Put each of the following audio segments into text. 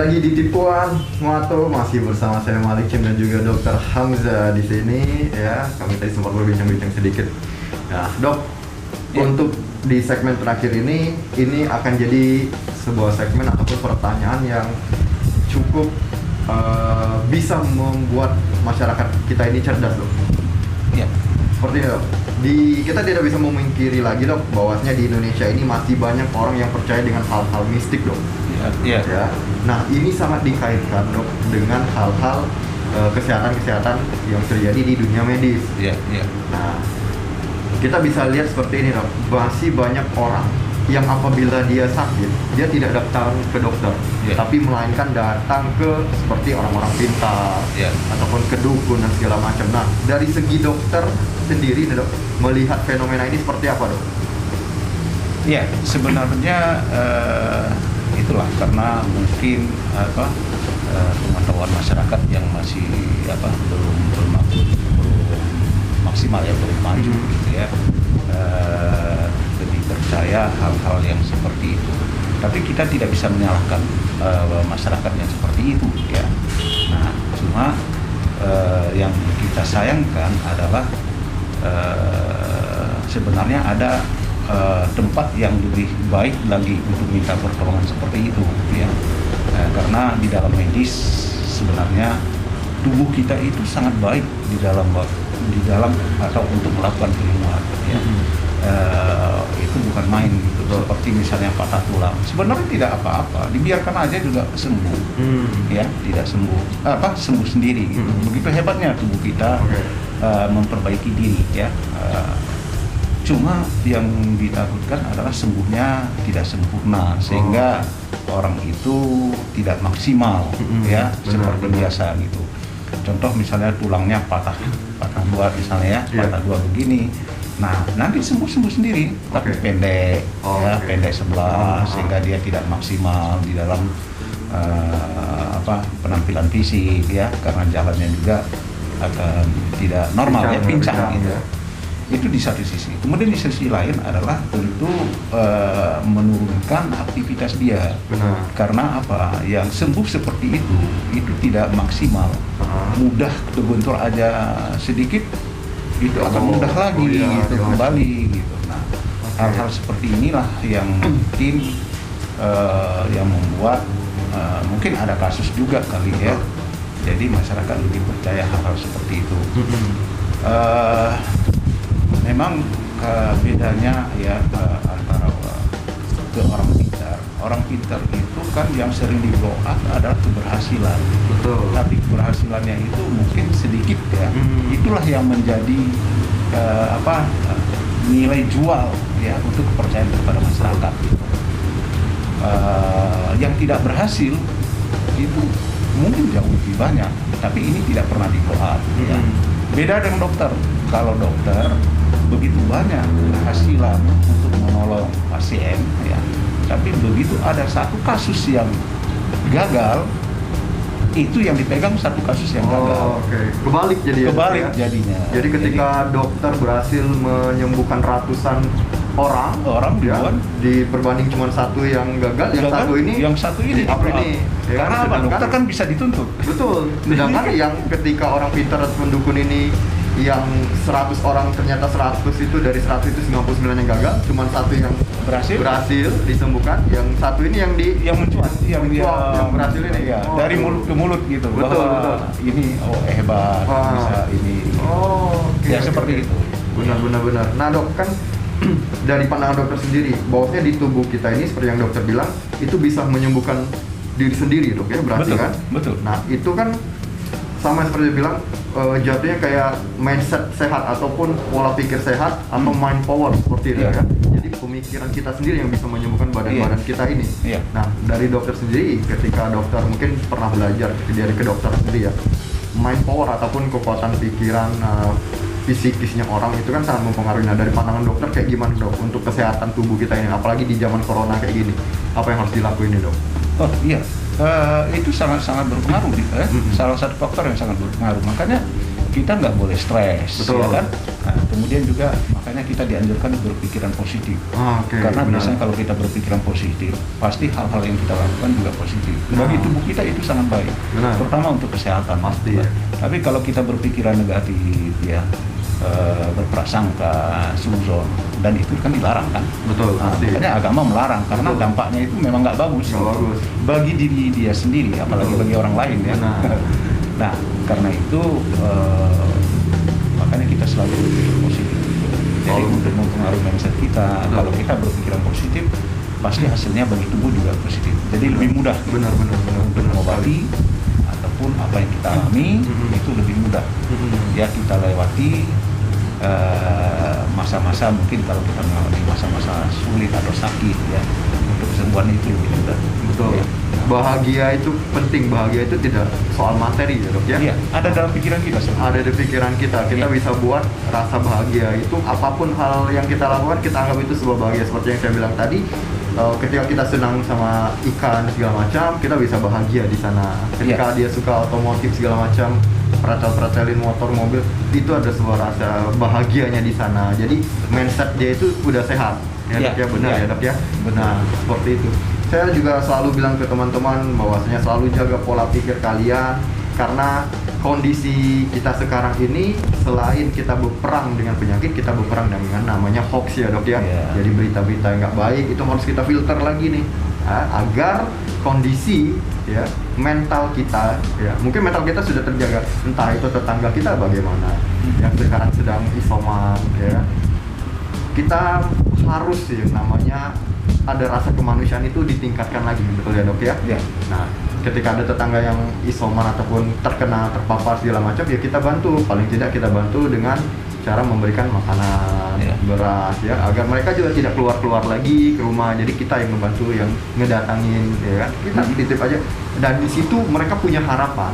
lagi di Tipuan Muato, masih bersama saya Malik Cim dan juga Dr. Hamzah di sini ya. Kami tadi sempat berbincang-bincang sedikit. Nah, Dok, untuk di segmen terakhir ini akan jadi sebuah segmen ataupun pertanyaan yang cukup bisa membuat masyarakat kita ini cerdas, Dok. Iya. Seperti itu, Dok. Kita tidak bisa memungkiri lagi, Dok, bahwasanya di Indonesia ini masih banyak orang yang percaya dengan hal-hal mistik, Dok. Iya. Ya. Nah, ini sangat dikaitkan, Dok, dengan hal-hal kesehatan-kesehatan yang terjadi di dunia medis. Iya. Nah, kita bisa lihat seperti ini, Dok. Masih banyak orang yang apabila dia sakit, dia tidak datang ke dokter, tapi melainkan datang ke seperti orang-orang pintar, ataupun ke dukun dan segala macam. Nah, dari segi dokter sendiri, Dok, melihat fenomena ini seperti apa, Dok? Iya, sebenarnya itulah karena mungkin pengetahuan masyarakat yang masih belum maksimal ya, belum maju gitu ya. Lebih percaya hal-hal yang seperti itu. Tapi kita tidak bisa menyalahkan masyarakat yang seperti itu ya. Nah, cuma yang kita sayangkan adalah sebenarnya ada tempat yang lebih baik lagi untuk minta pertolongan seperti itu ya. Karena di dalam medis sebenarnya tubuh kita itu sangat baik di dalam atau untuk melakukan penyembuhan ya. Itu bukan main gitu. Seperti misalnya patah tulang, sebenarnya tidak apa-apa, dibiarkan aja juga sembuh ya, tidak sembuh sendiri gitu. Begitu hebatnya tubuh kita memperbaiki diri ya. Cuma yang ditakutkan adalah sembuhnya tidak sempurna sehingga orang itu tidak maksimal ya, seperti biasa gitu. Contoh misalnya tulangnya patah dua misalnya ya, patah dua begini. Nah, nanti sembuh sendiri, tapi pendek pendek sebelah sehingga dia tidak maksimal di dalam penampilan fisik ya, karena jalannya juga akan tidak normal pincang gitu. Itu di satu sisi. Kemudian di sisi lain adalah tentu menurunkan aktivitas dia. Karena apa? Yang sembuh seperti itu tidak maksimal. Mudah terbentur aja sedikit, itu akan mudah lagi kembali gitu. Nah, hal-hal seperti inilah yang mungkin yang membuat mungkin ada kasus juga kali ya. Jadi masyarakat lebih percaya hal-hal seperti itu. Memang bedanya ya antara ke orang pintar. Orang pintar itu kan yang sering di-blow up adalah keberhasilan. Betul. Tapi keberhasilannya itu mungkin sedikit ya. Itulah yang menjadi nilai jual ya untuk kepercayaan kepada masyarakat. Yang tidak berhasil itu mungkin jauh lebih banyak, tapi ini tidak pernah di-blow up ya. Beda dengan dokter. Kalau dokter begitu banyak keberhasilan untuk menolong pasien ya, tapi begitu ada satu kasus yang gagal, itu yang dipegang satu kasus yang gagal. Kebalik jadinya. Jadi ketika dokter berhasil menyembuhkan ratusan orang ya, diperbanding cuma satu yang gagal, yang satu ini apa ini? Karena apa? Dokter kan bisa dituntut. Betul. Sedangkan yang ketika orang pintar atau pendukun ini yang 100 orang ternyata 100 itu dari 100 itu 99 yang gagal, cuma satu yang berhasil disembuhkan, yang satu ini yang mencuat, yang berhasil ini ya, dari mulut ke mulut gitu. Betul. Ini hebat, bisa ini. Seperti itu. Benar. Nah, Dok, kan dari pandangan dokter sendiri, bahwasanya di tubuh kita ini seperti yang dokter bilang, itu bisa menyembuhkan diri sendiri, Dok ya, berarti kan? Betul. Nah, itu kan sama seperti bilang jatuhnya kayak mindset sehat ataupun pola pikir sehat atau mind power seperti itu ya. Jadi pemikiran kita sendiri yang bisa menyembuhkan badan-badan kita ini. Nah, dari dokter sendiri, ketika dokter mungkin pernah belajar dari kedokteran sendiri ya, mind power ataupun kekuatan pikiran fisikisnya orang itu kan sangat mempengaruhi. Nah, dari pandangan dokter kayak gimana, Dok, untuk kesehatan tubuh kita ini, apalagi di zaman corona kayak gini, apa yang harus dilakuin nih, Dok? Itu sangat berpengaruh salah satu faktor yang sangat berpengaruh. Makanya kita nggak boleh stres. Betul. Ya kan? Nah, kemudian juga makanya makanya kita dianjurkan berpikiran positif. Oke, Karena benar. biasanya kalau kita berpikiran positif, pasti hal-hal yang kita lakukan juga positif. Bagi tubuh kita itu sangat baik, Benar. terutama untuk kesehatan. Pasti, ya. Tapi kalau kita berpikiran negatif, ya, berprasangka, suzon, dan itu kan dilarang kan. Betul, pasti. Makanya agama melarang karena Betul. dampaknya itu memang nggak bagus. Nggak bagus. Bagi diri dia sendiri, apalagi Betul. bagi orang lain ya. Benar. Nah, karena itu makanya kita selalu berpikir positif. Jadi Oh, untuk mempengaruhi mindset kita, betul. kalau kita berpikiran positif, pasti hasilnya bagi tubuh juga positif. Jadi lebih mudah Benar. untuk mengobati ataupun apa yang kita alami itu lebih mudah. Ya kita lewati masa-masa, mungkin kalau kita mengalami masa-masa sulit atau sakit, ya untuk kesembuhan itu lebih mudah. Betul. Ya. Bahagia itu penting. Bahagia itu tidak soal materi ya dok ya. Iya, ada dalam pikiran kita sebenarnya. Ada di pikiran kita. Kita Iya. bisa buat rasa bahagia itu apapun hal yang kita lakukan kita anggap itu sebuah bahagia. Seperti yang saya bilang tadi, ketika kita senang sama ikan segala macam, kita bisa bahagia di sana. Ketika dia suka otomotif segala macam, pretel-pretelin motor mobil, itu ada sebuah rasa bahagianya di sana. Jadi mindset dia itu udah sehat. Ya Iya, dok ya, benar iya. ya dok ya. Betul. Nah seperti itu. Saya juga selalu bilang ke teman-teman bahwasanya selalu jaga pola pikir kalian, karena kondisi kita sekarang ini selain kita berperang dengan penyakit, kita berperang dengan namanya hoax ya dok ya. Iya. Jadi berita-berita yang nggak baik itu harus kita filter lagi nih, agar kondisi ya mental kita, ya mungkin mental kita sudah terjaga, entah itu tetangga kita bagaimana yang sekarang sedang isoman ya, kita harus ya namanya ada rasa kemanusiaan itu ditingkatkan lagi, betul ya dok ya? Ya. Nah, ketika ada tetangga yang isoman ataupun terpapar segala macam, ya kita bantu, paling tidak kita bantu dengan cara memberikan makanan, Ya. beras ya, agar mereka juga tidak keluar lagi ke rumah. Jadi kita yang membantu, yang ngedatangin, ya kan? Kita titip aja. Dan di situ mereka punya harapan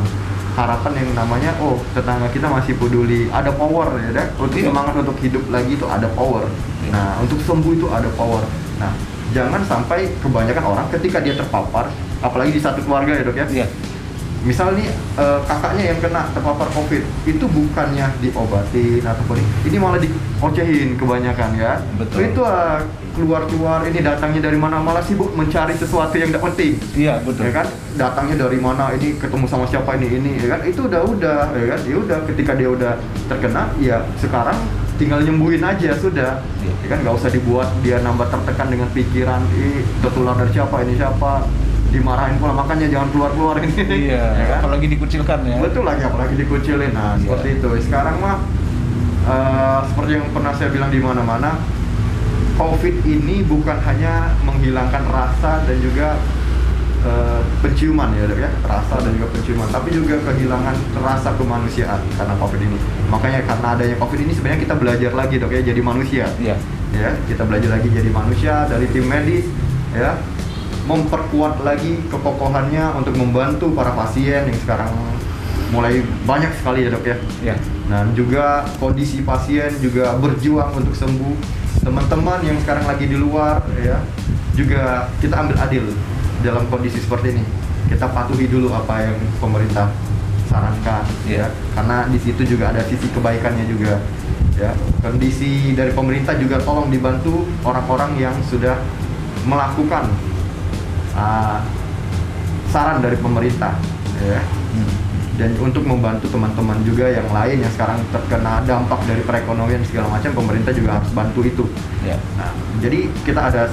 yang namanya, oh tetangga kita masih peduli, ada power ya, dek. Untuk Iya. semangat untuk hidup lagi itu ada power. Iya. Nah, untuk sembuh itu ada power. Nah, jangan sampai kebanyakan orang ketika dia terpapar, apalagi di satu keluarga ya dok ya. Iya. Misal nih kakaknya yang kena terpapar COVID, itu bukannya diobatin ataupun ini malah diocehin kebanyakan ya. Betul. Itu keluar ini datangnya dari mana, malah sibuk mencari sesuatu yang tidak penting. Iya, betul. Ya kan, datangnya dari mana, ini ketemu sama siapa ini ya kan, itu udah ya kan, ya udah ketika dia udah terkena, ya sekarang tinggal nyembuhin aja sudah. Iya. Ya kan, nggak usah dibuat dia nambah tertekan dengan pikiran, tertular dari siapa, ini siapa, dimarahin pula, makanya jangan keluar ini. Iya, Ya kan? apalagi dikucilkan ya. Betul lagi, apalagi dikucilin. Nah, Iya. seperti itu. Sekarang mah seperti yang pernah saya bilang di mana-mana, COVID ini bukan hanya menghilangkan rasa dan juga penciuman ya dok ya, rasa dan juga penciuman, tapi juga kehilangan rasa kemanusiaan karena COVID ini. Makanya karena adanya COVID ini sebenarnya kita belajar lagi dok ya, jadi manusia. Iya. Ya, kita belajar lagi jadi manusia dari tim medis ya, memperkuat lagi kekokohannya untuk membantu para pasien yang sekarang mulai banyak sekali ya dok ya. Iya. Dan juga kondisi pasien juga berjuang untuk sembuh. Teman-teman yang sekarang lagi di luar ya, juga kita ambil adil dalam kondisi seperti ini. Kita patuhi dulu apa yang pemerintah sarankan ya, karena di situ juga ada sisi kebaikannya juga ya. Kondisi dari pemerintah juga tolong dibantu orang-orang yang sudah melakukan saran dari pemerintah ya. Dan untuk membantu teman-teman juga yang lain yang sekarang terkena dampak dari perekonomian segala macam, pemerintah juga harus bantu itu. Ya. Nah, jadi kita ada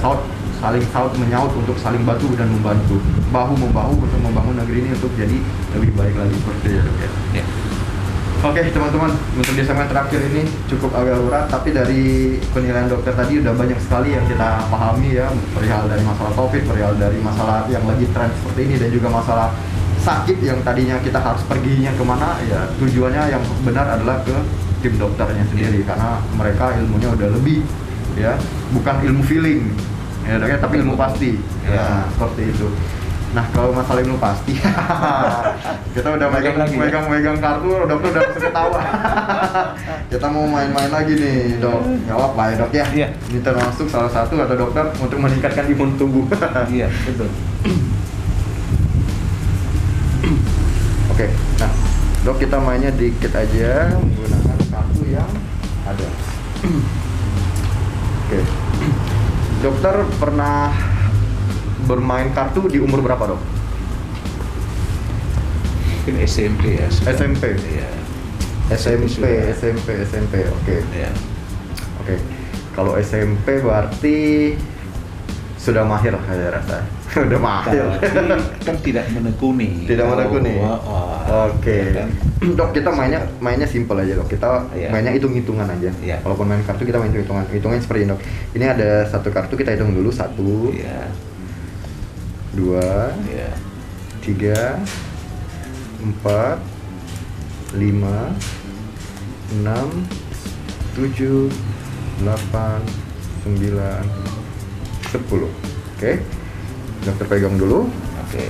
saling saut menyaut untuk saling bantu dan membantu, bahu membahu untuk membangun negeri ini untuk jadi lebih baik lagi seperti itu ya. Ya. Oke teman-teman, untuk di segmen terakhir ini cukup agak urat, tapi dari penilaian dokter tadi udah banyak sekali yang kita pahami ya, perihal dari masalah COVID, perihal dari masalah yang lagi tren seperti ini, dan juga masalah sakit yang tadinya kita harus perginya kemana, ya tujuannya yang benar adalah ke tim dokternya sendiri, karena mereka ilmunya udah lebih ya, bukan ilmu feeling ya dok ya, tapi ilmu pasti ya, seperti itu. Nah kalau masalah ilmu pasti kita udah megang kartu, dokter udah bisa ketawa. Kita mau main-main lagi nih dok, nggak apa ya dok ya. Iya. Ini termasuk salah satu kata dokter untuk meningkatkan imun tubuh. Iya, betul. Oke, nah dok kita mainnya dikit aja menggunakan kartu yang ada. Dokter pernah bermain kartu di umur berapa, Dok? Mungkin SMP ya. SMP. Iya. SMP. Oke. Iya. Oke. Kalau SMP berarti sudah mahir saya rasa. Udah mahir. Tapi kan tidak menekuni. Tidak menekuni. Oke. Ya kan? Dok, kita mainnya simple aja, Dok. Kita Iya. mainnya hitung-hitungan aja. Iya. Walaupun main kartu kita main hitung-hitungan. Hitungnya seperti ini, Dok. Ini ada satu kartu, kita hitung dulu. 1, Iya. 2, Iya. 3, 4, 5, 6, 7, 8, 9, 10. Oke. Dokter pegang dulu. Oke.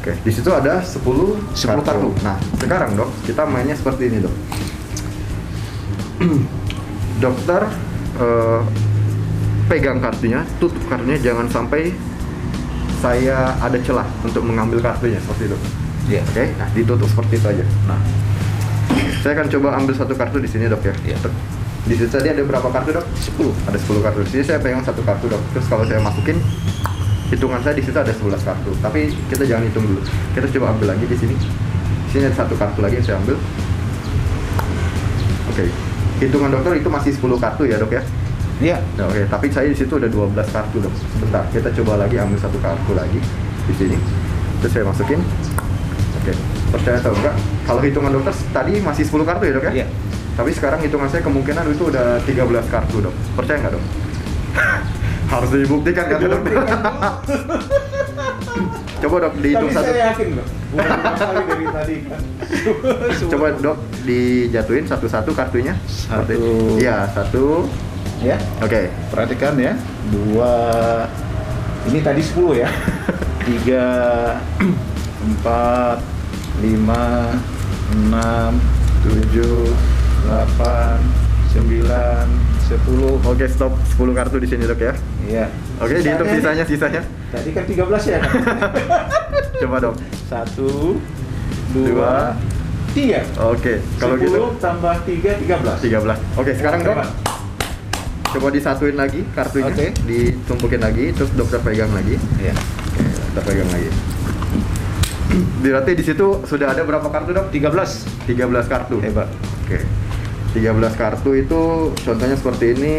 Oke, di situ ada 10 kartu. Nah, sekarang, Dok, kita mainnya seperti ini, Dok. Dokter pegang kartunya, tutup kartunya, jangan sampai saya ada celah untuk mengambil kartunya, seperti itu. Iya. Oke, nah ditutup seperti itu aja. Nah, saya akan coba ambil satu kartu di sini, Dok, ya. Iya. Di situ tadi ada berapa kartu, Dok? 10. Ada 10 kartu. Di sini saya pegang satu kartu, Dok. Terus kalau saya masukin, hitungan saya di situ ada 11 kartu. Tapi kita jangan hitung dulu. Kita coba ambil lagi di sini. Di sini ada satu kartu lagi yang saya ambil. Oke. Hitungan dokter itu masih 10 kartu ya, Dok, ya? Iya. Nah, oke, tapi saya di situ ada 12 kartu, Dok. Sebentar, kita coba lagi ambil satu kartu lagi di sini. Terus saya masukin. Oke. Percaya atau enggak? Kalau hitungan dokter tadi masih 10 kartu ya, Dok, ya? Iya. Tapi sekarang hitungan saya kemungkinan itu udah 13 kartu, Dok. Percaya nggak, Dok? Harus dibuktikan kan, Dok? Coba, Dok, dihitung Tapi satu. saya yakin loh. Bukan kali dari tadi kan. Coba, Dok, dijatuhin satu-satu kartunya. Satu. Iya, 1. Ya. Oke. Perhatikan ya. 2. Ini tadi 10 ya. 3, 4, 5, 6, 7, 8, 9, 10. Oke, stop 10 kartu di sini, Dok, ya. Iya. Oke, dihitung sisanya. Tadi kan 13 ya kan? Coba, Dok. 1, 2, 3. Oke, kalau 10 gitu tambah 3, 13. 13. Oke, sekarang, Dok, coba disatuin lagi kartunya. Oke. Ditumpukin lagi, terus dokter pegang lagi. Iya. Oke, dokter pegang lagi. Berarti di situ sudah ada berapa kartu, Dok? 13. 13 kartu. Hebat. Oke. 13 kartu itu contohnya seperti ini.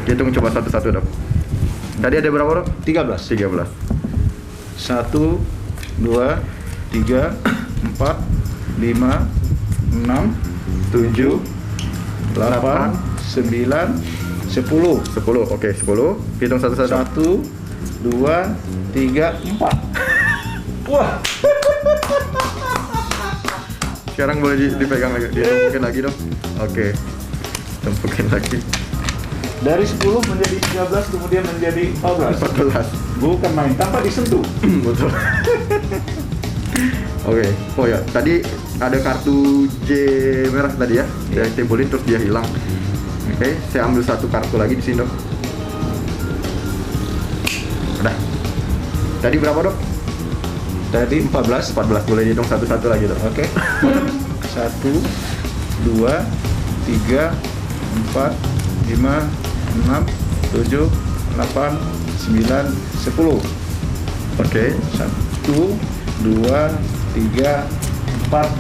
Hitung coba satu-satu, Dok. Tadi ada berapa, Dok? 13. 13. 1, 2, 3, 4, 5, 6, 7, 8, 9, 10. 10. Oke, 10. Hitung satu-satu. 1, 2, 3, 4. Wah. Sekarang boleh dipegang lagi, ditumpukin lagi, Dok. Oke. Tumpukin lagi. Dari 10 menjadi 13 kemudian menjadi 14. 14. Bukan main tanpa disentuh. Betul. Oke. Oh ya, tadi ada kartu J merah tadi ya. Saya timbulin terus dia hilang. Oke, saya ambil satu kartu lagi di sini, Dok. Udah. Tadi berapa, Dok? Tadi 14. 14. Boleh dihitung satu-satu lagi, Dok. Oke. 1, 2, 3, 4, 5, 6, 7, 8, 9, 10. Oke. 1, 2, 3, 4,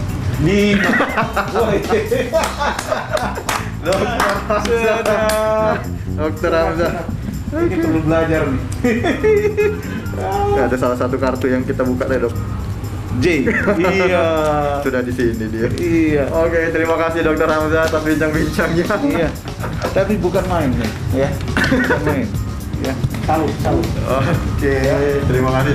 5. Wah, Dokter Hamzah. Ini perlu belajar nih. Ada salah satu kartu yang kita buka deh, Dok. J. Iya. Sudah di sini dia. Iya. Oke, terima kasih Dokter Hamzah atas bincang-bincangnya. Iya. Tapi bukan main nih, ya. Bukan main. Ya. Salut. Oke, terima kasih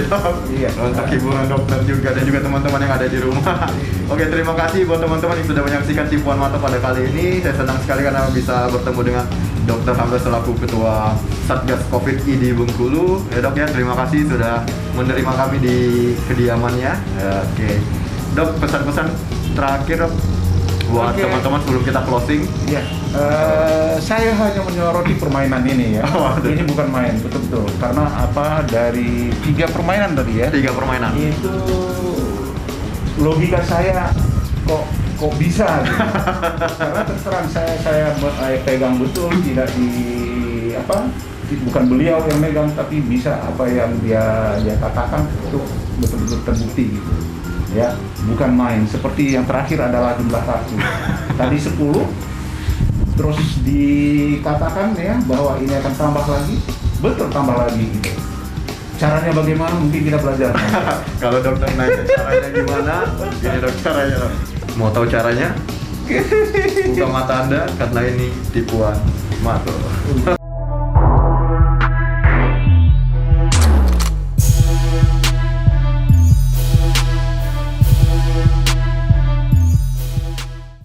Dok. Iya. Untuk hiburan dokter juga dan juga teman-teman yang ada di rumah. Oke, terima kasih buat teman-teman yang sudah menyaksikan Tipuan Mata pada kali ini. Saya senang sekali karena bisa bertemu dengan Dokter Hamzah selaku Ketua Satgas COVID di Bengkulu. Ya, Dok, ya, terima kasih sudah menerima kami di kediamannya. Oke, Dok, pesan-pesan terakhir, Dok, buat Oke. teman-teman sebelum kita closing. Ya, saya hanya menyoroti permainan ini ya. Oh, betul. Ini bukan main, betul-betul. Karena apa? Dari 3 permainan tadi ya. 3 permainan. Itu logika saya kok bisa gitu. Karena terus terang saya pegang betul, tidak bukan beliau yang megang, tapi bisa apa yang dia katakan itu betul-betul terbukti gitu. Ya, bukan main. Seperti yang terakhir adalah jumlah 1. Tadi 10, terus dikatakan ya bahwa ini akan tambah lagi, betul tambah lagi gitu. Caranya bagaimana? Mungkin kita belajar. Kalau dokter nanya caranya gimana, ini dok caranya. Mau tahu caranya? Buka mata Anda karena ini tipuan mata.